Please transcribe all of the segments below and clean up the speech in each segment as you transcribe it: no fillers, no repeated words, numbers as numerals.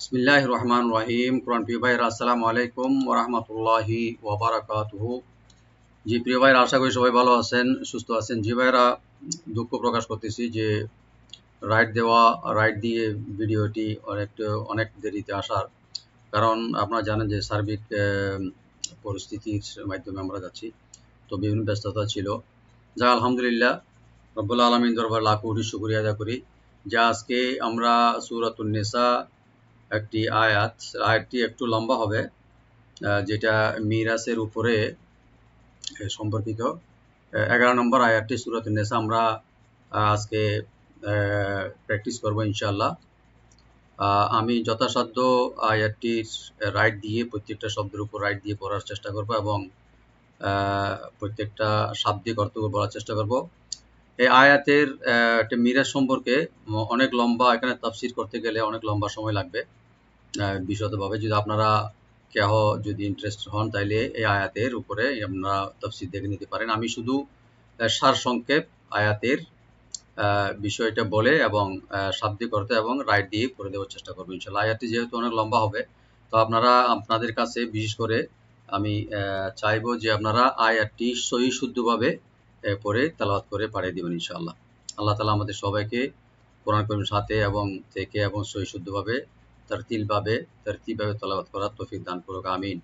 বিসমিল্লাহির রহমানির রহিম। কোরআন প্রিয় ভাইরা, আসসালামু আলাইকুম ওয়া রাহমাতুল্লাহি ওয়া বারাকাতুহু। জি প্রিয় ভাইরা, আশা করি সবাই ভালো আছেন, সুস্থ আছেন। জি ভাইরা, দুঃখ প্রকাশ করতেছি যে রাইট দিয়ে ভিডিওটি অনেক দেরিতে আসার কারণ আপনারা জানেন যে সার্বিক পরিস্থিতির মাধ্যমে আমরা যাচ্ছি, তো বিভিন্ন ব্যস্ততা ছিল। যা আলহামদুলিল্লাহ, রব্বুল আলামিন দরবার লাখ কোটি শুকরিয়া আদা করি যে আজকে আমরা সূরাতুন নিসা একটি আয়াতটি একটু লম্বা হবে, যেটা মিরাসের উপরে সম্পর্কিত। 11 নম্বর আয়াতটি সূরাতুন নিসা আমরা আজকে প্র্যাকটিস করব ইনশাআল্লাহ। আমি যথাসাধ্য আয়াতটির রাইট দিয়ে প্রত্যেকটা শব্দের উপর রাইট দিয়ে পড়ার চেষ্টা করব এবং প্রত্যেকটা শাব্দিক অর্থ বলার চেষ্টা করব। এই আয়াতের একটা মিরাজ সম্পর্কে অনেক লম্বা, এখানে তাফসীর করতে গেলে অনেক লম্বা সময় লাগবে বিশদভাবে। যদি আপনারা কেহ যদি ইন্টারেস্ট হন তাইলে এই আয়াতের উপরে আপনারা তাফসীর দেখে নিতে পারেন। আমি শুধু সারসংক্ষেপ আয়াতের বিষয়টা বলে এবং শাব্দিক অর্থ এবং রাইট দিয়ে পড়ে দেওয়ার চেষ্টা করবো ইনশাআল্লাহ। আয়াতটি যেহেতু অনেক লম্বা হবে, তো আপনাদের কাছে বিশেষ করে আমি চাইবো যে আপনারা আয়াতটি সহি শুদ্ধভাবে পড়ে তেলাওয়াত করে পাঠিয়ে দিবেন ইনশাআল্লাহ। আল্লাহ তাআলা আমাদের সবাইকে কোরআন কারীমের সাথে এবং থেকে এবং সহি শুদ্ধভাবে তারতিলভাবে তেলাওয়াত করার তৌফিক দান করুক, আমিন।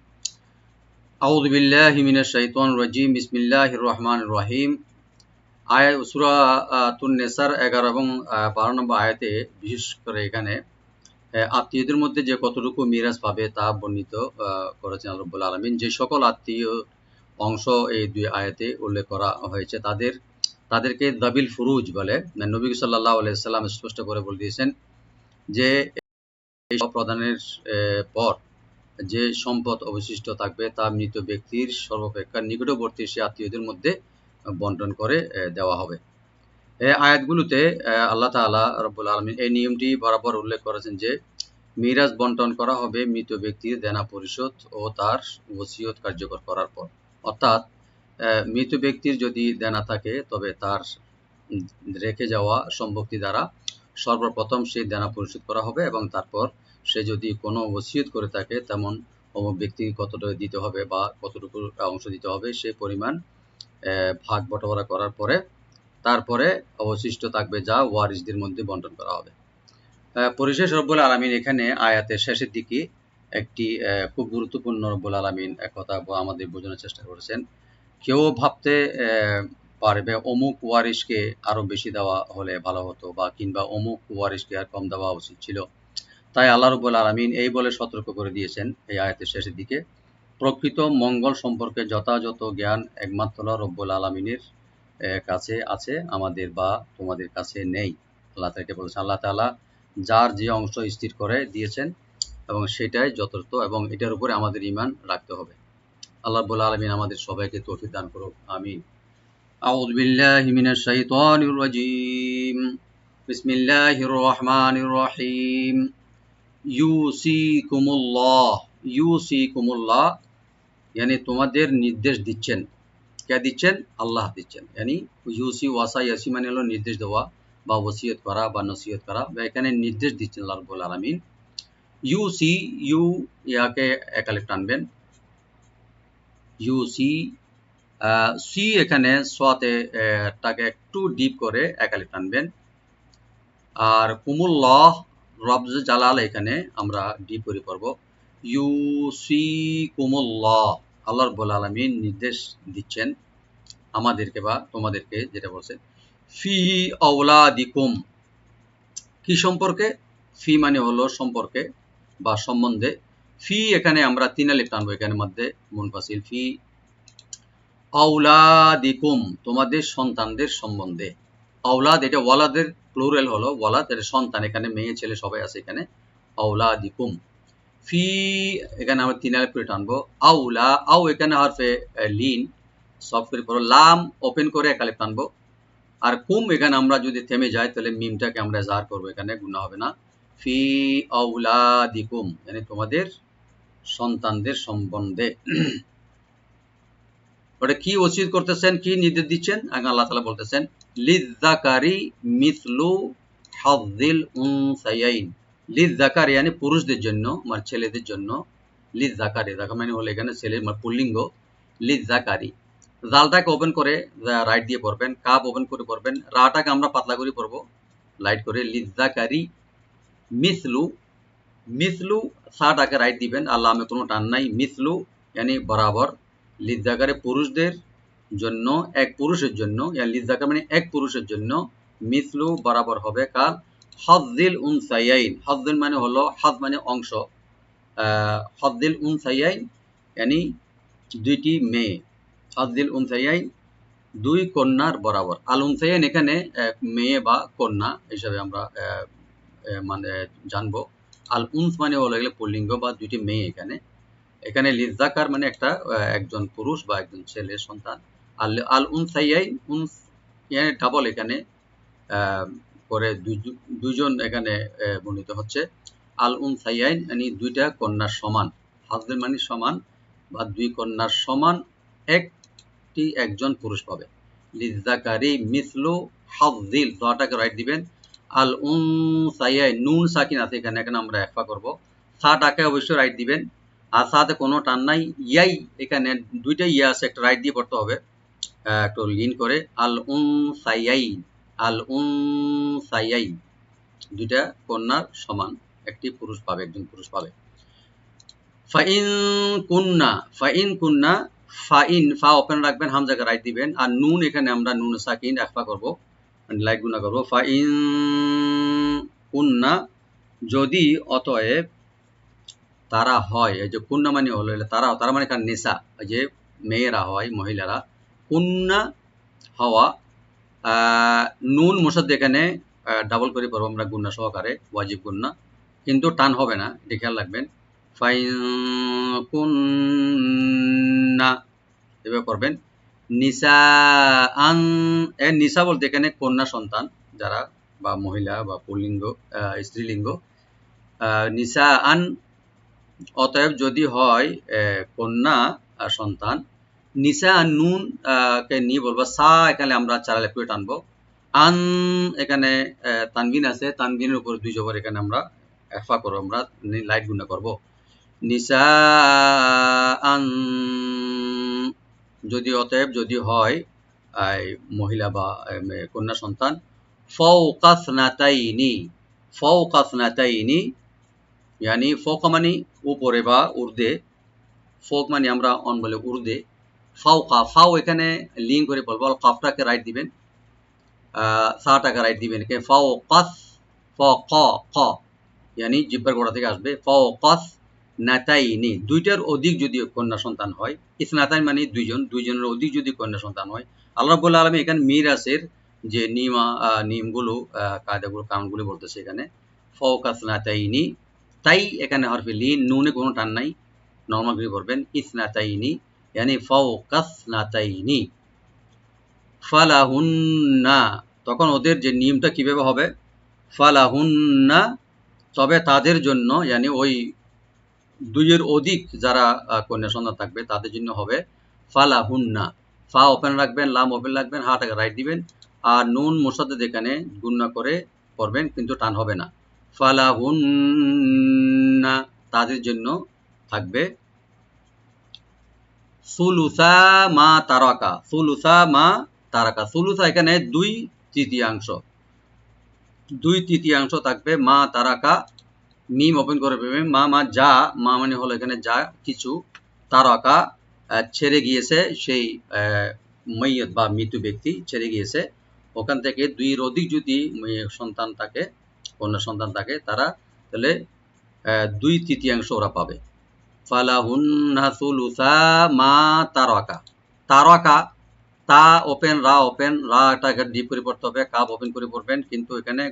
আউযু বিল্লাহি মিনাশ শাইতানির রাজিম। বিসমিল্লাহির রহমানির রহিম। সূরাতুন নিসার 11 এবং 12 নম্বর আয়াতে বিশেষ করে এখানে আত্মীয়দের মধ্যে যে কতটুকু মিরাজ পাবে তা বর্ণিত করেছেন আল্লাহ রাব্বুল আলামিন। যে সকল আত্মীয় অংশ এই দুই আয়াতে উল্লেখ করা হয়েছে তাদেরকে দাবিল ফুরুজ বলে। নবী সাল্লাল্লাহু আলাইহি ওয়াসাল্লাম স্পষ্ট করে বলে দিয়েছেন যে এই প্রদানের পর যে সম্পদ অবশিষ্ট থাকবে তা মৃত ব্যক্তির সর্বাপেক্ষা নিকটবর্তী সে আত্মীয়দের মধ্যে বন্টন করে দেওয়া হবে। এই আয়াতগুলোতে আল্লাহ তাআলা রব্বুল আলামিন এই নিয়মটি বরাবর উল্লেখ করেছেন যে মিরাজ বন্টন করা হবে মৃত ব্যক্তির দেনা পরিশোধ ও তার ওসিয়ত কার্যকর করার পর। অর্থাৎ মৃত ব্যক্তির যদি দেনা থাকে তবে তার রেখে যাওয়া সম্পত্তি দ্বারা সর্বপ্রথম সেই দেনা পরিশোধ করা হবে এবং তারপর সে যদি কোনো ওসিয়ত করে থাকে তেমন অমুক ব্যক্তিকে কতটুকু দিতে হবে বা কতটুকু অংশ দিতে হবে সে পরিমাণ ভাগ বটোয়ারা করার পরে তারপরে অবশিষ্ট থাকবে যা ওয়ারিসদের মধ্যে বন্টন করা হবে। পরিশেষ রব্বুল আলামিন এখানে আয়াতের শেষের দিকে একটি খুব গুরুত্বপূর্ণ রব্বুল আলামিন কথা আমাদের বোঝানোর চেষ্টা করেছেন। কেউ ভাবতে পারবে অমুক ওয়ারিসকে আরো বেশি দেওয়া হলে ভালো হতো বা কিংবা অমুক ওয়ারিসকে আর কম দেওয়া উচিত ছিল। তাই আল্লাহ রাব্বুল আলামিন এই বলে সতর্ক করে দিয়েছেন এই আয়াতের শেষের দিকে, প্রকৃত মঙ্গল সম্পর্কে যথাযথ জ্ঞান একমাত্র রব্বুল আলামিনের কাছে আছে, আমাদের বা তোমাদের কাছে নেই। আল্লাহ তাআলা বলেছেন, আল্লাহ তাআলা যার যে অংশ স্থির করে দিয়েছেন এবং সেটাই যথার্থ এবং এটার উপরে আমাদের ঈমান রাখতে হবে। আল্লাহ রাব্বুল আলামিন আমাদের সবাইকে তৌফিক দান করুক, আমিন। আউযু বিল্লাহি মিনাশ শাইতানির রাজিম। বিসমিল্লাহির রহমানির রহিম। ইউসিকুমুল্লাহ यानी তোমাদের নির্দেশ দিচ্ছেন। কে দিচ্ছেন? আল্লাহ দিচ্ছেন। यानी ইউসি ওয়াসা ইয়াসি মানে হলো নির্দেশ দেওয়া বা ওসিয়ত করা বা নসিহত করা, বা এখানে নির্দেশ দিচ্ছেন আল্লাহ রাব্বুল আলামিন। ইউসি, ইউ ইয়াকে একালিফ টানবেন, ইউসি। সি এখানে সোয়াতে টাকে একটু ডিপ করে একালিফ টানবেন। আর কুমুল্লাহ রব্জ জালাল এখানে আমরা ডিপ করে পড়ব। ইউসিকুমুল্লাহ, আল্লাহ রাব্বুল আলামিন নির্দেশ দিচ্ছেন আমাদেরকে বা তোমাদেরকে, যেটা বলছেন ফি আওলাদিকুম, কি সম্পর্কে? ফি মানে হলো সম্পর্কে বা সম্বন্ধে। ফি এখানে আমরা তিন আলিফ টানবো এখানে মধ্যে মুনফাসিল। ফি আওলাদিকুম, তোমাদের সন্তানদের সম্বন্ধে। আওলাদ এটা ওয়ালাদের প্লুরাল হলো ওয়ালাদ, এটা সন্তান, এখানে মেয়ে ছেলে সবাই আছে এখানে। আওলাদিকুম, ফি এখানে আমরা তিন আলিফ করে টানবো। আউলা, আও এখানে হরফে লিন সফট করে পড়ো, লাম ওপেন করে এক আলিফ টানবো। আর কুম এখানে আমরা যদি থেমে যাই তাহলে মিমটাকে আমরা জার করবো, এখানে গুণা হবে না। ফি আউলাদিকুম মানে তোমাদের সন্তানদের সম্বন্ধে। ওটা কি ওসিয়ত করতেছেন, কি নির্দেশ দিচ্ছেন? আল্লাহ তাআলা বলতেছেন লিযযাকারি মিসলু হাযযিল উনসায়াইন, লিজ জাকার yani পুরুষদের জন্য, মানে ছেলেদের জন্য। লিজ জাকারি, জাকার মানে হলো এখানে ছেলের মানে পুল্লিঙ্গ। লিজ জাকারি, জালটাকে ওপেন করে রাইট দিয়ে পড়বেন, কাপ ওপেন করে পড়বেন, রাটাকে আমরা পাতলা করে পড়বো লাইট করে। লিজ জাকারি মিসলু, মিসলু সাটাকে রাইট দিবেন, আর লামে কোনো টান নাই। মিসলু yani বরাবর। লিজ জাকারে পুরুষদের জন্য, এক পুরুষের জন্য, লিজ জাকার মানে এক পুরুষের জন্য। মিসলু বরাবর হবে কার? হজ্জিল উনসাইয়াইন। হজ্জিল মানে হলো, হজ মানে অংশ, হজ্জিল উনসাইয়াইন yani দুইটি মেয়ে। হজ্জিল উনসাইয়াইন দুই কন্যার বরাবর। আল উনসাইয়াইন এখানে মেয়ে বা কন্যা হিসাবে আমরা মানে জানবো। আল উনস মানে হলো এগুলো পুল্লিঙ্গ বা দুইটি মেয়ে। এখানে এখানে লিজাকার মানে একটা একজন পুরুষ বা একজন ছেলের সন্তান। আর আল উনসাইয়াইন, উনস yani ডাবল এখানে করে দুইজন এখানে বর্ণিত হচ্ছে। আল উনসাইয়াইন yani দুইটা কন্যার সমান। হাজবেন্ড মানে সমান, বা দুই কন্যার সমান একটি একজন পুরুষ পাবে। লিজাকারি মিসলু হাজ্জিল, দোয়াটাকে রাইট দিবেন। আল উনসাইয়াইন, নুন সাকিন আছে এখানে, এখানে আমরা একফা করব। সাটাকে অবশ্যই রাইট দিবেন, আর সাথে কোনো টান নাই। ইয়াই এখানে দুইটা ইয়া আছে, একটা রাইট দিয়ে পড়তে হবে একটু লিন করে। আল উনসাইয়াইন, আল উনসাইয়াইন দুইটা কন্যার সমান একটি পুরুষ পাবে, একজন পুরুষ পাবে। ফাইন কুন্না, ফাইন কুন্না, ফাইন ফা ওপেন রাখবেন, হামজাকে রাইট দিবেন, আর নুন এখানে আমরা নুন সাকিন একফা করব, লাইট গুণা করব। ফাইন কুন্না যদি, অতএব তারা হয়। এই যে কুন্না মানে হলো তারা, তারা মানে কার? নেশা, যে মেয়েরা হয়, মহিলারা। কুন্না হওয়া, নুন মোসাদ্দ এখানে ডাবল করে পড়বো আমরা গুন্না সহকারে, ওয়াজিব গুন্না, কিন্তু টান হবে না, এটা খেয়াল রাখবেন। ফাইন কুন্না এভাবে পড়বেন। নিসা আন, নিসা বলতে এখানে কন্যা সন্তান যারা, বা মহিলা বা পুল্লিঙ্গ স্ত্রীলিঙ্গ। নিসা আন অতএব যদি হয় কন্যা সন্তান। নিসা আর নুন কে নিয়ে বলবো, সা এখানে আমরা চারা লেখ করে টানবো। আন এখানে তানবিন আছে, তানবিনের উপর দুই জবর, এখানে আমরা এফা করবো, আমরা লাইট গুণা করবো। নিসা আন যদি, অতএব যদি হয় মহিলা বা কন্যা সন্তান। ফাওকা স্নাতাইনি, ফাওকা স্নাতাইনি yani ফৌকা মানে উপরে বা ঊর্ধ্বে, ফৌক মানে আমরা অন বলে ঊর্ধ্বে। ফাওকা, ফাও এখানে লিঙ্ক করে বলবো, কাফটাকে রাইট দিবেন, সাটাকে রাইট দিবেন। ফাওকাস, ফক ক yani জিব্বার গোড়া থেকে আসবে। ফাওকাস নাতাইনি, দুইটার অধিক যদি কন্যা সন্তান হয়। ইসনাতাইন মানে দুইজন, দুইজনের অধিক যদি কন্যা সন্তান হয়। আল্লাহ রাব্বুল আলামিন এখানে মিরাসের যে নিয়মগুলো, কায়দাগুলো, কানুনগুলো বলতেছে এখানে। ফাওকাস নাতাইনি, তাই এখানে হরফে লিন, নুনে কোনো টান নাই, নরমাল করে পড়বেন। ইসনাতাইনি yani ফাওকাস নাতাইনি। ফালাহুন্না, তখন ওদের যে নিয়মটা কিভাবে হবে? ফালাহুন্না, তবে তাদের জন্য, yani ওই দুইয়ের অধিক যারা কন্যা সন্তান থাকবে তাদের জন্য হবে ফালাহুন্না। ফা ওপেন রাখবেন, লাম ওপেন রাখবেন, হাটাকে রাইট দিবেন, আর নুন মোসাদ্দেদ এখানে গুণনা করে পড়বেন, কিন্তু টান হবে না। ফালাহুন্না তাদের জন্য থাকবে সুলুসা মা তারাকা, সুলুসা মা তারাকা। সুলুসা এখানে দুই তৃতীয়াংশ, দুই তৃতীয়াংশ থাকবে। মা তারাকা, মিম ওপেন করে পেবেন, মা মা যা, মা মানে হলো এখানে যা কিছু, তারাকা ছেড়ে গিয়েছে, সেই মাইয়ত বা মৃত ব্যক্তি ছেড়ে গিয়েছে। ওখান থেকে দুইয়ের অধিক যদি সন্তান থাকে, কন্যা সন্তান থাকে, তারা তাহলে দুই তৃতীয়াংশ ওরা পাবে। ফালাহুন্না সুলুসা মা তারাকা। তারাকা, তা ওপেন, রা ওপেন, রাটাকে ডিপ করে পড়তে হবে, কাপ ওপেন করে পড়বেন, কিন্তু এখানে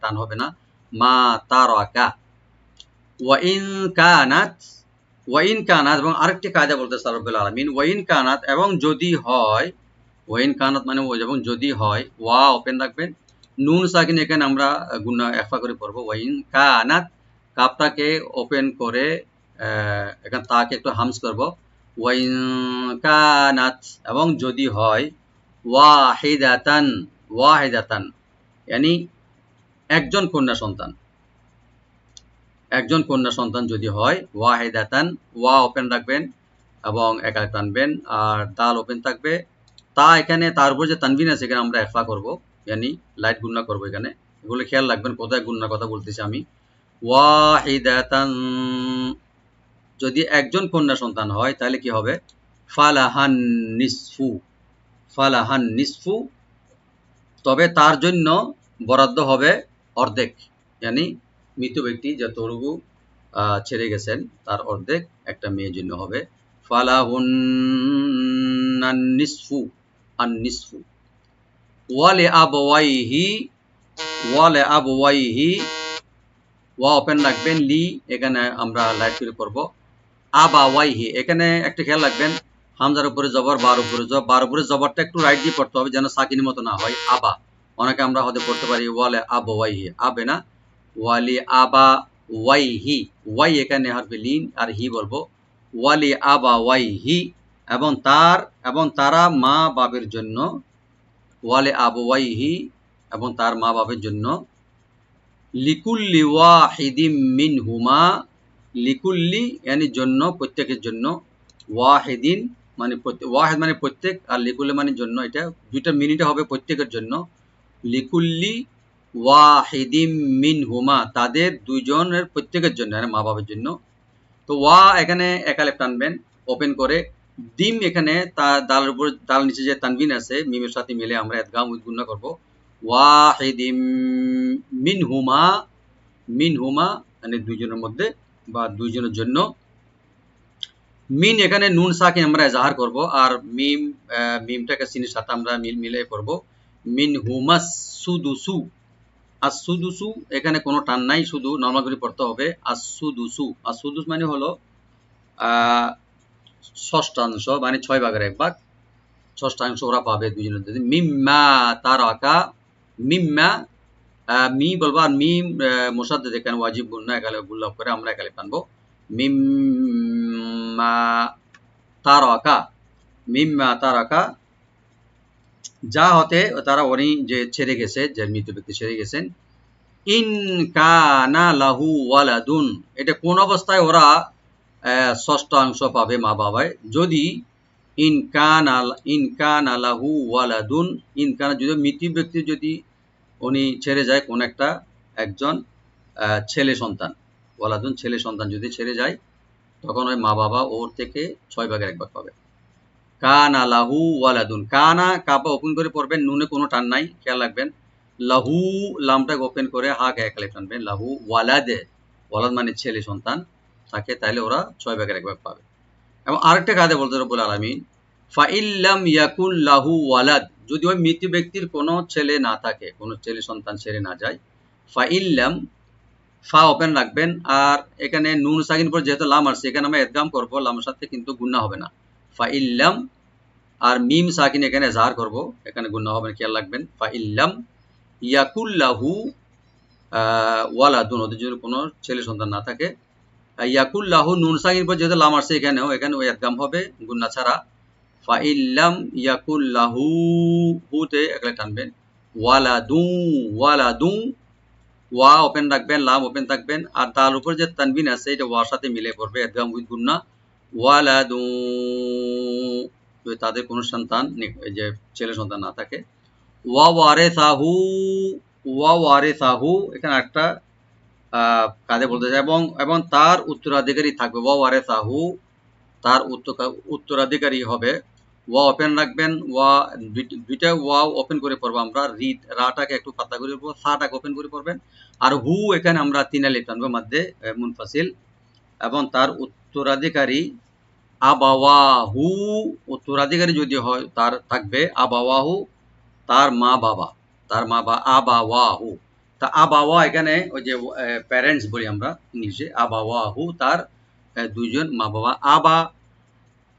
টান হবে না। মা তারাকা। ওয়াইন কানাত, ওয়াইন কানাত, এবং আরেকটি কায়দা বলতেছে রাব্বুল আলামিন, ওয়াইন কানাত এবং যদি হয়। ওয়াইন কানাত মানে এবং যদি হয়, ওয়া ওপেন রাখবেন, নুন সাকিন এখানে আমরা গুণা একফা করে পড়বো। ওয়াইন কানাত, কাপটাকে ওপেন করে এখানে তাকে একটু হামস করব। ওয়াইন কানাত এবং যদি হয়, ওয়াহিদাতান, ওয়াহিদাতান yani একজন কন্যা সন্তান। একজন কন্যা সন্তান যদি হয়, ওয়াহিদাতান, ওয়া ওপেন রাখবেন এবং একালে টানবেন, আর দাল ওপেন থাকবে। তা এখানে তার উপর যে তানবিন আছে এখানে আমরা এফা করব, ইয়ানি লাইট গুণনা করব এখানে। এগুলো খেয়াল রাখবেন কোথায় গুণনার কথা বলতেছি আমি। ওয়াহিদাতান, যদি একজন কন্যা সন্তান হয় তাহলে কি হবে? ফালাহান নিসফু, ফালাহান নিসফু, তবে তার জন্য বরাদ্দ হবে অর্ধেক, ইয়ানি মৃত ব্যক্তি যতটুকু ছেড়ে গেছেন তার অর্ধেক একটা মেয়ের জন্য হবে। ফালাহুন নিসফু, আন নিসফু। ওয়ালে আবওয়াইহি, ওয়ালে আবওয়াইহি, ওয়া ওপেন রাখবেন, লি এখানে আমরা লাইট করে পড়ব। আবাওয়াইহি, এখানে একটা খেয়াল রাখবেন, হামজার উপরে জবর, বার উপরে জবর, বার উপরে জবরটা একটু রাইট দিয়ে পড়তে হবে যেন সাকিনের মতো না হয়। আবা, অনেকে আমরা হয়তো পড়তে পারি ওয়ালে আবওয়াইহি, আবে না, ওয়ালি আবা ওয়াইহি, ওয়াই এখানে হারফে লিন আর হি বলবো। ওয়ালি আবা ওয়াইহি, এবং তারা মা বাবের জন্য, ওয়ালে আবওয়াইহি এবং তার মা বাবের জন্য, লিকুল্লি ওয়াহিদিম মিনহুমা, লিকুল্লি yani জন্য, প্রত্যেকের জন্য, ওয়াহিদিন মানে ওয়াহিদ মানে প্রত্যেক, আর লিকুল্লি মানে জন্য, এটা দুইটা মিনিটে হবে প্রত্যেকের জন্য। লিকুল্লি ওয়াহিদিম মিনহুমা, তাদের দুইজনের প্রত্যেকের জন্য, মানে মা বাবার জন্য। তো ওয়া এখানে একালেফ টানবেন ওপেন করে, ডিম এখানে দালের উপর, দাল নিচে যে তানবিন আছে মিমের সাথে মিলে আমরা ইদগাম উইথ গুণনা করব। ওয়াহিদিম মিনহুমা, মিনহুমা মানে দুইজনের মধ্যে বা দুইজনের জন্য। মিন এখানে নুন সাকিন আমরা এজাহার করব, আর মিমটাকে সিনের সাথে আমরা মিলে করব। মিন হুমাস সুদুসু, আসুদুসু, এখানে কোনো টান নাই, শুধু নরমাল করে পড়তে হবে আসুদুসু। আসুদুস মানে হলো ষষ্ঠাংশ, মানে 6 ভাগের 1 ভাগ, ষষ্ঠাংশ ওরা পাবে দুজনের মধ্যে। মিম্মা তারাকা, মিম্মা মি বলবো, আর মিম মুসাদ্দাদ এখানে ওয়াজিব গুণনা, একালে গুল্লাভ করে আমরা একালে টানবো। মিম্মা তারাকা, মিম্মা তারাকা, যা হতে তারা উনি যে ছেড়ে গেছে, যে মৃত ব্যক্তি ছেড়ে গেছেন। ইন কানা লাহু ওয়ালাদুন, এটা কোন অবস্থায় ওরা ষষ্ঠাংশ পাবে মা বাবায়? যদি ইন কানা লাহু ওয়ালাদুন, ইন কানা যদি মৃত ব্যক্তি যদি উনি ছেড়ে যায় কোন একটা একজন ছেলে সন্তান, ওয়ালাদুন ছেলে সন্তান যদি ছেড়ে যায়, তখন ওই মা বাবা ওর থেকে 6 ভাগের 1 ভাগ পাবে। কানা লাহু ওয়ালাদুন, কানা কাপা ওপেন করে পড়বেন, নুনে কোনো টান নাই, খেয়াল রাখবেন। লাহু লামটাকে ওপেন করে হাকে একালে টানবেন। লাহু ওয়ালাদে, ওয়ালাদ মানে ছেলে সন্তান থাকে, তাহলে ওরা 6 ভাগের 1 ভাগ পাবে। এবং আরেকটা কায়দা বলতে রব্বুল আলামিন, ফাইল্লাম ইয়াকুন লাহু ওয়ালাদ, যদি ওই মৃত ব্যক্তির কোনো ছেলে না থাকে, কোনো ছেলে সন্তান ছেড়ে না যায়, ফাইল্লাম, ফা ওপেন রাখবেন, আর এখানে নুন সাকিন পর যেহেতু লাম আসছে এখানে আমরা ইদগাম করব, লামের সাথে কিন্তু গুণনা হবে না। ফাইল্লাম, আর মিম সাকিন এখানে জাহার করব, এখানে গুণনা হবে না, খেয়াল রাখবেন। ফাইল্লাম ইয়াকুল লাহু ওয়ালাদুন, ওদের যদি কোনো ছেলে সন্তান না থাকে, ইয়াকুল লাহু নুন সাকিন পর যেহেতু লাম আসছে এখানে ওই ইদগাম হবে গুণনা ছাড়া। ফাইল্লাম ইয়াকুল লাহু, হুতে একলা টানবেন, ওয়ালাদু, ওয়ালাদু, ওয়া ওপেন রাখবেন, লাম ওপেন থাকবেন, আর তার উপর যে তানবিন আছে এটা ওয়ার সাথে মিলে পড়বে ইদগাম উইথ গুন্না। ওয়ালাদু, তাদের কোনো সন্তান যে ছেলে সন্তান না থাকে। ওয়া ওয়ারিসাহু, ওয়া ওয়ারিসাহু, এখানে একটা কাজে বলতে চাই, এবং তার উত্তরাধিকারী থাকবে। ওয়া ওয়ারিসাহু, তার উত্তরাধিকারী হবে। ওয়া ওপেন রাখবেন, ওয়া দুইটা ওয়া ওপেন করে পড়বো আমরা, রাটাকে একটু পাতলা করে পড়বো, সাটাকে ওপেন করে পড়বেন, আর হু এখানে আমরা 3 আলিফ টানবো মধ্যে মুনফাসিল, এবং তার উত্তরাধিকারী আবাওয়াহু, উত্তরাধিকারী যদি হয় তার থাকবে আবাওয়াহু, তার মা বাবা, তার মা বা আবাওয়াহু। তা আবাওয়া এখানে ওই যে প্যারেন্টস বলি আমরা ইংলিশে, আবাওয়াহু তার দুইজন মা বাবা। আবা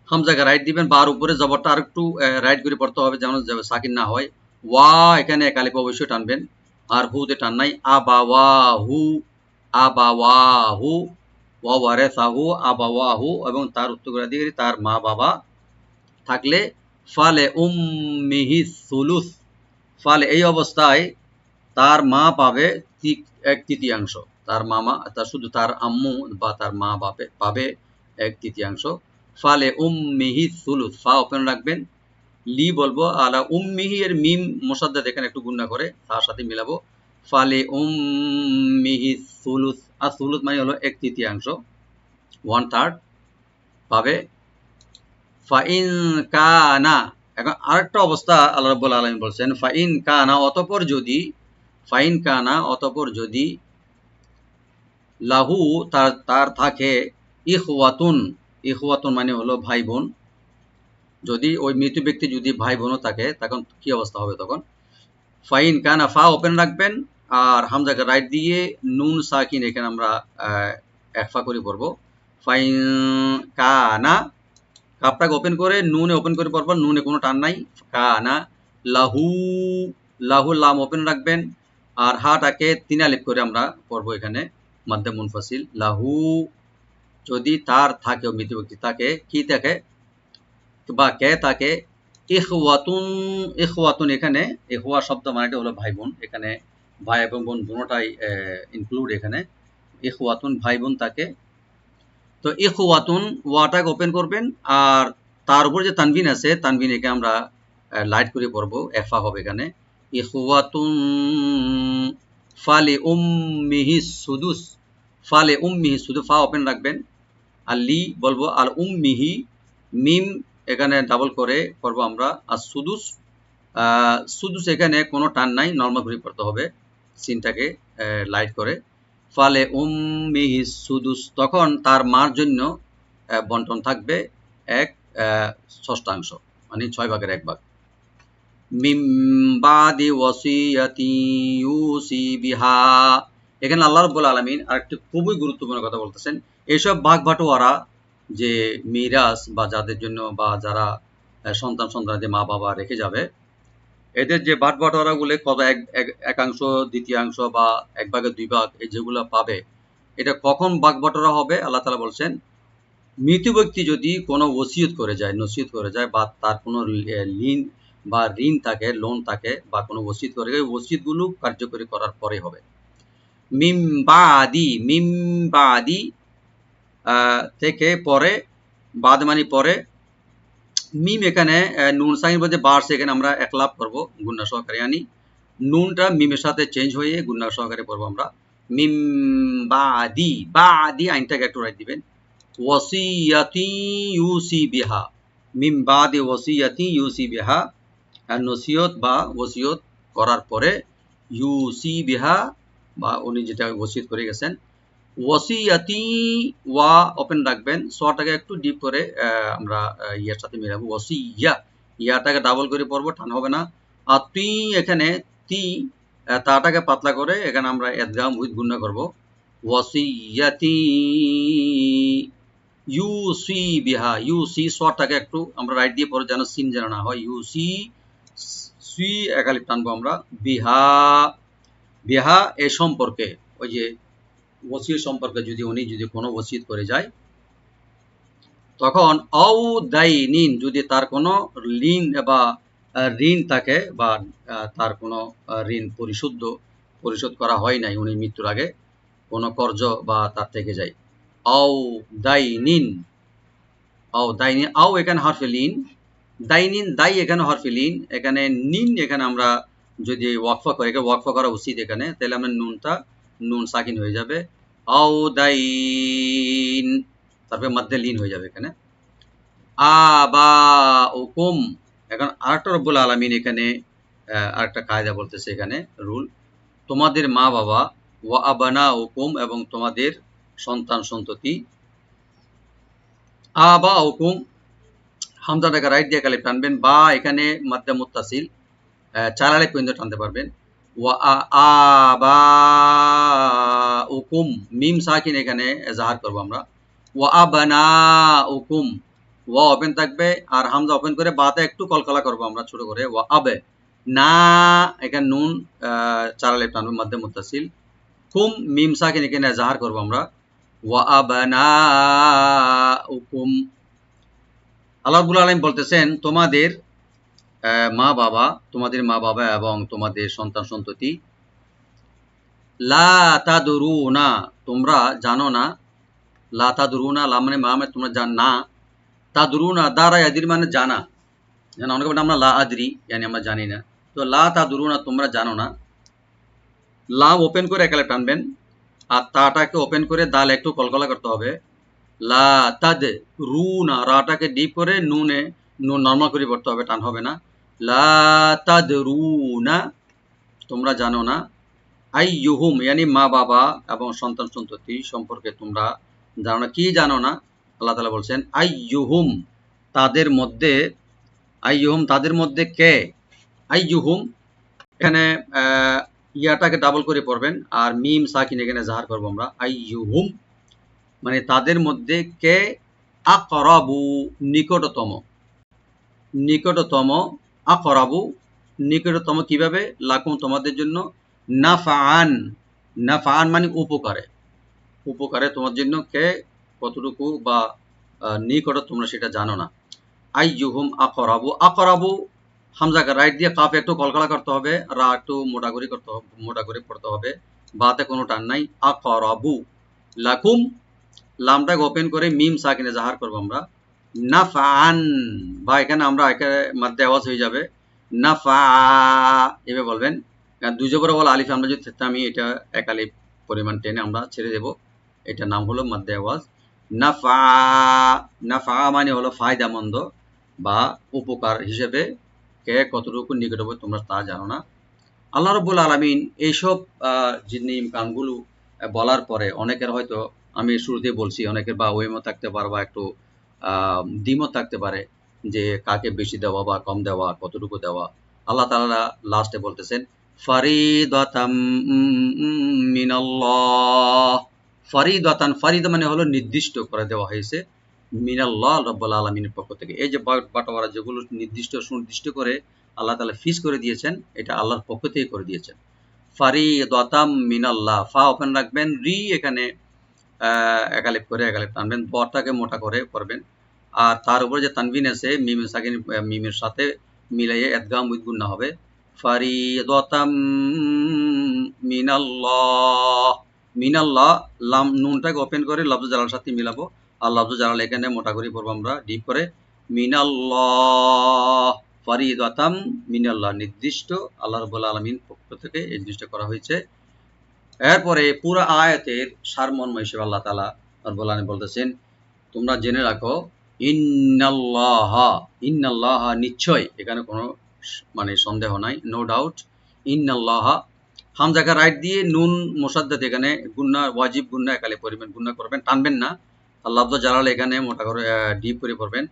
হামজাকে রাইট দিবেন, বার উপরে জবরটা আর একটু রাইট করে পড়তে হবে যেমন সাকিন না হয়। ওয়া এখানে এক আলিফ অবশ্যই টানবেন, আর হুতে টান নাই। আবাওয়াহু, আবাওয়াহু, ওয়া ওয়ারিসাহু, আবাওয়াহু, এবং তার উত্তরাধিকারী তার মা বাবা থাকলে, ফালে উম্মিহি সুলুস, ফালে এই অবস্থায় তার মা পাবে 1/3, তার মামা, তার শুধু তার আম্মু বা তার মা বাপে পাবে 1/3। ফালে উম্মিহি সুলুস, ফা ওপেন রাখবেন। লি বলবো, আলা উম্মিহি এর মিম মুসাদ্দাদ এখানে একটু গুণা করে তার সাথে মিলাবো। ফালে উম্মিহি সুলুস, আর সুলুস মানে হলো 1/3, 1/3 পাবে। ফাইন কানা, এখন আরেকটা অবস্থা আল্লাহ রাব্বুল আলামিন বলছেন, ফাইন কানা অতঃপর যদি, ফাইন কানা অতঃপর যদি, লাহু তার তার থাকে, ইখওয়াতুন, ইখওয়াতুন মানে হলো ভাই বোন, যদি ওই মৃত ব্যক্তি যদি ভাই বোনও থাকে তখন কি অবস্থা হবে তখন? ফাইন কানা, ফা ওপেন রাখবেন আর হামজাকে রাইট দিয়ে নুন সাকিন এখানে আমরা একফা করে পড়বো। ফাইন কানা, কাপটাকে ওপেন করে নুনে ওপেন করে পড়বো, নুনে কোনো টান নাই। কানা লাহু, লাহু লাম ওপেন রাখবেন আর হাটাকে 3 আলিফ করে আমরা পড়বো এখানে মাদ্দে মুনফাসিল। লাহু যদি তার থাকে, মৃত ব্যক্তি থাকে, কি থাকে বা কে তাকে, ইখওয়াতুন, ইখওয়াতুন এখানে ইখওয়া শব্দ মানেটা হলো ভাই বোন, এখানে ভাই এবং বোন দুটোটাই ইনক্লুড এখানে। ইখওয়াতুন ভাই বোন তাকে, তো ইখওয়াতুন ওয়াটাকে ওপেন করবেন আর তার উপর যে তানবিন আছে তানবিন একে আমরা লাইট করে পড়বো, এফা হবে এখানে। ইখওয়াতুন ফালি উম্মিহি সুদুস, ফালে উম্মিহি সুদুস, ফা ওপেন রাখবেন আর লি বলবো, আর উম্মিহি মিম এখানে ডাবল করে পড়বো আমরা। আর সুদুস, সুদুস এখানে কোনো টান নাই, নর্মাল করে পড়তে হবে, সিনটাকে লাইট করে। ফালে উম্মিহি সুদুস, তখন তার মার জন্য বন্টন থাকবে 1/6, মানে 6/1 মিম বাদি ওয়াসিয়াতি ইউসি বিহা। এখানে আল্লাহ রাব্বুল আলামিন আরেকটি খুবই গুরুত্বপূর্ণ কথা বলতেছেন। এইসব ভাগ বাটোয়ারা যে মিরাস বা যাদের জন্য বা যারা সন্তান যে মা বাবা রেখে যাবে, এদের যে ভাগ বাটোয়ারাগুলো কত একাংশ, দ্বিতীয়াংশ বা 1/2 এই যেগুলো পাবে, এটা কখন ভাগ বাটোয়ারা হবে? আল্লাহ তাআলা বলছেন, মৃত ব্যক্তি যদি কোনো ওসিয়ত করে যায়, নসিহত করে যায়, বা তার কোনো লিন বা ঋণ থাকে, লোন থাকে, বা কোনো ওসিয়ত করে, ওই ওসিয়তগুলো কার্যকরী করার পরে হবে। মিম বাদি, মিম বাদি থেকে পরে, বাদ মানে পরে, মিম এখানে নুন সাইন বলতে বাড়ছে, এখানে আমরা একলাপ করবো গুন্না সহকারে, আনি নুনটা মিমের সাথে চেঞ্জ হয়ে গুন্না সহকারে পড়বো আমরা। মিম বাদি, বাদি আইনটাকে একটু রাইট দিবেন। ওয়াসিয়াতি ইউসি বিহা, মিম বাদি ওয়াসিয়াতি ইউসি বিহা, আর নসিহত বা ওসিয়ত করার পরে, ইউসি বিহা বা উনি যেটা ওসিয়ত করে গেছেন। ওয়াসিয়াতি ওয়া ওপেন রাখবেন, সোয়াটাকে একটু ডিপ করে আমরা ইয়ার সাথে মিলাবো, ওয়াসিয়া, ইয়াটাকে ডাবল করে পড়বো, টান হবে না। আর তুই এখানে তি, তাটাকে পাতলা করে এখানে আমরা ইদগাম উইথ গুন্না করবো। ওয়াসিয়াতি ইউসি বিহা, ইউসি সোয়াটাকে একটু আমরা রাইট দিয়ে পড়ে যেন সিন যেন না হয়, ইউসি সি একালিপ টানবো আমরা। বিহা, বিহা এ সম্পর্কে, ওই যে ওসিয়ত সম্পর্কে যদি উনি যদি কোনো ওসিয়ত করে যায়, তখন আও দাইনিন, যদি তার কোনো ঋণ বা ঋণ থাকে বা তার কোনো ঋণ পরিশোধ করা হয় নাই উনি মৃত্যুর আগে, কোনো কর্জ বা তার থেকে যায়। আও দাইনিন, আও দাইনিন, আও এখানে হরফে লিন, দাইনিন দাই এখানে হরফে লিন, এখানে নিন এখানে আমরা যদি ওয়াকফা করে, ওয়াকফা করা উচিত এখানে, তাহলে আমরা নুনটা নুন সাকিন হয়ে যাবে। আও দাইন, তারপরে মধ্যে লিন হয়ে যাবে এখানে। আবা উকুম, এখন আরেকটা রব্বুল আলামিন এখানে আরেকটা কায়দা বলতেছে এখানে, রুল, তোমাদের মা বাবা, ওয়া আবানা উকুম, এবং তোমাদের সন্তান সন্ততি। আবা উকুম, হামজাটাকে রাইট দিয়ে কালিফ টানবেন, বা এখানে মাদ্দা মুত্তাসিল 4 আলিফ পর্যন্ত টানতে পারবেন। ওয়া আবা উকুম, মিম সাকিন এখানে জাহার করবো আমরা। ওয়া আবানা উকুম, ওয়া ওপেন থাকবে আর হামজা ওপেন করে বাতে একটু কলকলা করবো আমরা ছোট করে। ওয়া আবে না, এখানে নুন 4 আলিফ টানবো মাদ্দে মুত্তাসিল। কুম মিম সাকিন এখানে জাহার করবো আমরা। ওয়া আবানা উকুম, আল্লাহ রাব্বুল আলামিন বলতেছেন, তোমাদের মা বাবা, তোমাদের মা বাবা এবং তোমাদের সন্তান সন্ততি। লা তাদরুনা, তোমরা জানো না। লা তাদরুনা, লা মানে মা মানে তোমরা জান না। তাদরুনা দারা ইয়াদির মানে জানা, যেন অনেকে বলে আমরা লা আদরি, yani আমরা জানি না। তো লা তাদরুনা তোমরা জানো না। লা ওপেন করে একালে টানবেন, আর তাটাকে ওপেন করে দাল একটু কলকলা করতে হবে। লা তাদ রুনা, রাটাকে ডিপ করে নুনে নুন নর্মাল করে পড়তে হবে, টান হবে না। লা তাদ রুনা, তোমরা জানো না। আইয়ুহুম ইয়ানি মা বাবা এবং সন্তান সন্ততি সম্পর্কে তোমরা জানো না। কি জানো না? আল্লাহ তাআলা বলছেন আইয়ুহুম, তাদের মধ্যে। আইয়ুহুম তাদের মধ্যে কে? আইয়ুহুম এখানে ইয়াটাকে ডাবল করে পড়বেন, আর মিম সাকিন এখানে জাহার করবো আমরা। আইয়ুহুম মানে তাদের মধ্যে কে আকরাবু নিকটতম। নিকটতম আকরাবু নিকটতম কিভাবে? লাকুম তোমাদের জন্য। নাফআন, নাফআন মানে উপকারে। উপকারে তোমার জন্য কে কতটুকু বা নিকট তোমরা সেটা জানো না। আইয়ুহুম আকরাবু, আকরাবু হামজাকে রাইট দিয়ে কাফ একটু কলকলা করতে হবে, রা একটু মোটা করে করতে হবে, মোটা করে পড়তে হবে, বাতে কোনো টান নাই। আকরাবু লাকুম, লামটাকে ওপেন করে মিম সাকিনে জাহার করবো আমরা। নাফআন, বা এখানে আমরা এখানে মাধ্যে আওয়াজ হয়ে যাবে। নাফা, এভাবে বলবেন। দুই জবর বলা আলিফ আমরা যদি আমি এটা এক আলিফ পরিমাণ টেনে আমরা ছেড়ে দেব। এটার নাম হলো মাধ্যে আওয়াজ। নাফা, নাফা মানে হলো ফায়দামন্দ বা উপকার হিসেবে কে কতটুকু নিকটবর্তী তোমরা তা জানো না। আল্লাহ রাব্বুল আলামিন এইসব জিনিস কামগুলো বলার পরে অনেকের হয়তো, আমি শুরুতেই বলছি, অনেকের বা ওয়েমও থাকতে পারে বা একটু দ্বিমত থাকতে পারে যে কাকে বেশি দেওয়া বা কম দেওয়া, কতটুকু দেওয়া। আল্লাহ তাআলা লাস্টে বলতেছেন ফারিদাতাম মিনাল্লাহ। ফারিদাতান, ফারিদা মানে হলো নির্দিষ্ট করে দেওয়া হয়েছে, মিনাল্লাহ রাব্বুল আলামিনের পক্ষ থেকে। এই যে বাটোয়ারা যেগুলো নির্দিষ্ট সুনির্দিষ্ট করে আল্লাহ তাআলা ফিক্স করে দিয়েছেন, এটা আল্লাহর পক্ষ থেকে করে দিয়েছেন। ফারিদাতাম মিনাল্লাহ, ফা ওপেন রাখবেন, রি এখানে একালিপ করে একালিপ টানবেন, বটাকে মোটা করে করবেন। আর তার উপরে যে তানবিন আছে মিম সাকিন, মিমের সাথে মিলাইয়ে ইদগাম উইথ গুন্না হবে। ফারিদাতাম মিনাল্লাহ, মিনাল্লাহ লাম নুনটাকে ওপেন করে লফজ জালাল সাথে মিলাবো, আর লফজ জালাল এখানে মোটা করে পড়বো আমরা ডিপ করে। মিনাল্লাহ, ফারিদাতাম মিনাল্লাহ নির্দিষ্ট আল্লাহ রাব্বুল আলামিন পক্ষ থেকে এই জিনিসটা করা হয়েছে। এরপরে পুরো আয়াতের সারমর্ম হিসেবে আল্লাহ তাআলা রব্বুল আলামিন বলতেছেন তোমরা জেনে রাখো ইন্নাল্লাহা, ইন্নাল্লাহা নিশ্চয়, এখানে কোনো মানে সন্দেহ নাই, নো ডাউট। ইন্নাল্লাহা হামজাকে রাইট দিয়ে নুন মুসাদ্দাদ এখানে গুন্না ওয়াজিব গুন্না একালে পরিমাণ গুন্না করবেন, টানবেন না। আর লফজ জালাল এখানে মোটা করে ডিপ করে পড়বেন।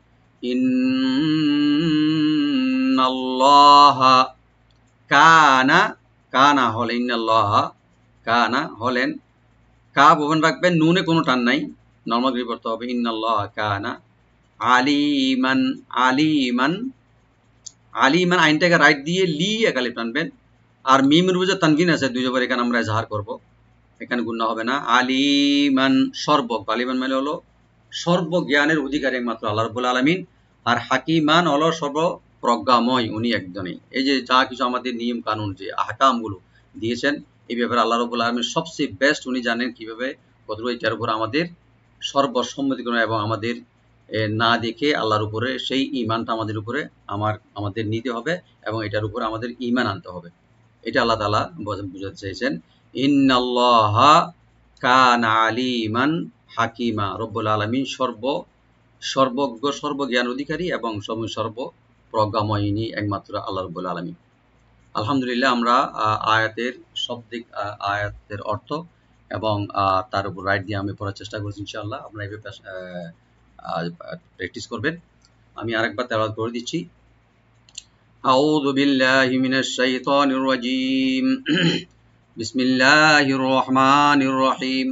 ইন্নাল্লাহা কানা, কানা হলে ইন্নাল্লাহা কানা হলেন, কা ওপেন রাখবেন, নুনে কোনো টান নাই, নর্মাল করে পড়তে হবে। ইন্নাল্লাহা কানা আলিমান, আলিমান, আলিমান আইনটাকে রাইট দিয়ে লি একালে টানবেন। আর মিমের উপরে যে তানভিন আছে দুই জবর, এখানে আমরা এজাহার করব, এখানে গুণা হবে না। আলিমান সর্বক, আলিমান মানে হলো সর্বজ্ঞানের অধিকারী একমাত্র আল্লাহ রাব্বুল আলামিন। আর হাকিমান হলো সর্বপ্রজ্ঞাময়, উনি একজনই। এই যে যা কিছু আমাদের নিয়ম কানুন যে আহকামগুলো দিয়েছেন, এই ব্যাপারে আল্লাহ রাব্বুল আলামিন সবচেয়ে বেস্ট, উনি জানেন কিভাবে কতটুকু এটার উপর আমাদের সর্বসম্মতিক্রমে এবং আমাদের না দেখে আল্লাহর উপরে সেই ঈমানটা আমাদের উপরে আমাদের নিতে হবে এবং এটার উপরে আমাদের ঈমান আনতে হবে। এটা আল্লাহ তাআলা বুঝাতে চাইছেন। ইন্নাল্লাহা কানা আলিমান হাকিমা, রব্বুল আলামিন সর্বজ্ঞ সর্বজ্ঞান অধিকারী এবং সর্বপ্রজ্ঞাময়, ইনি একমাত্র আল্লাহ রব্বুল আলামিন। আলহামদুলিল্লাহ আমরা আয়াতের শব্দিক আয়াতের অর্থ এবং তার উপর রাইট দিয়ে আমি পড়ার চেষ্টা করছি। ইনশাআল্লাহ আমরা এইভাবে প্র্যাকটিস করবেন। আমি আরেকবার তেলাওয়াত করে দিচ্ছি। আউযু বিল্লাহি মিনাশ শাইতানির রাজীম। বিসমিল্লাহির রহমানির রহিম।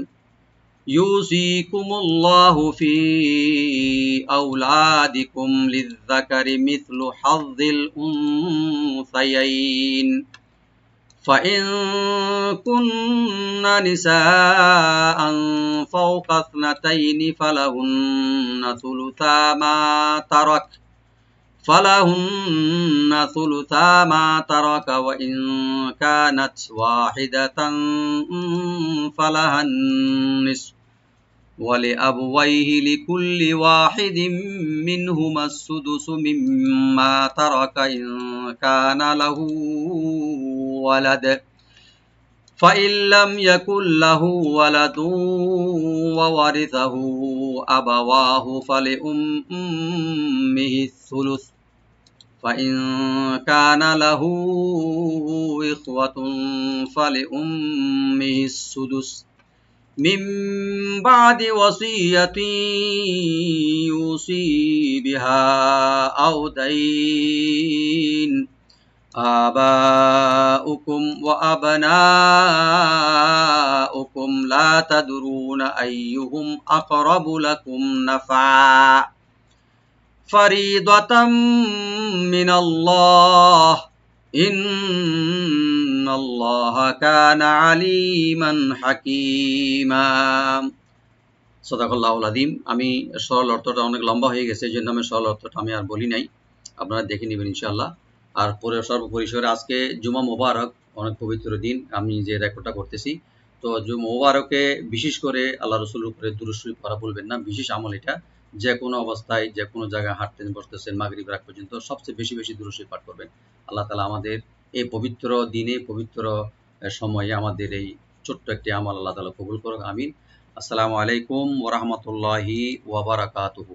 ইউসিকুমুল্লাহু ফি আওলাদিকুম লিয-যাকারি মিথলু হাযযিল উনসায়াইন। فإن كن نساء فوق اثنتين فلهن ثلثا ما ترك فلهن ثلثا ما ترك وإن كانت واحدة فلها النصف ولأبويه لكل واحد منهما السدس مما ترك إن كان له ولد فإن لم يكن له ولد وورثه أبواه فلأمه الثلث فإن كان له إخوة فلأمه السدس من بعد وصية يوصي بها أو دين آباؤكم وأبناؤكم لا تدرون أيهم أقرب لكم نفعا فريضة من الله إن الله كان عليما حكيما সাদাকাল্লাহুল আযীম। আমি সরল অর্থটা অনেক লম্বা হয়ে গেছে, এই জন্য আমি সরল অর্থটা আমি আর বলি নাই, আপনারা দেখে নেবেন ইনশাআল্লাহ। আর পরে সর্বপরিসরে আজকে জুমা মোবারক, অনেক পবিত্র দিন, আমি যে রেকর্ডটা করতেছি, তো জুমা মোবারকে বিশেষ করে আল্লাহ রসুলের উপরে দুরূদ শরীফ পড়া ভুলবেন না। বিশেষ আমল এটা, যে কোনো অবস্থায় যে কোনো জায়গায় হাঁটতেন বসতেছেন মাগরিব রাত পর্যন্ত সবচেয়ে বেশি বেশি দুরূদ শরীফ পাঠ করবেন। আল্লাহ তাআলা আমাদের এই পবিত্র দিনে, পবিত্র সময়ে আমাদের এই ছোট্ট একটি আমল আল্লাহ তাআলা কবুল করুক, আমিন। আসসালামু আলাইকুম ওয়া রাহমাতুল্লাহি ওয়া বারাকাতুহু।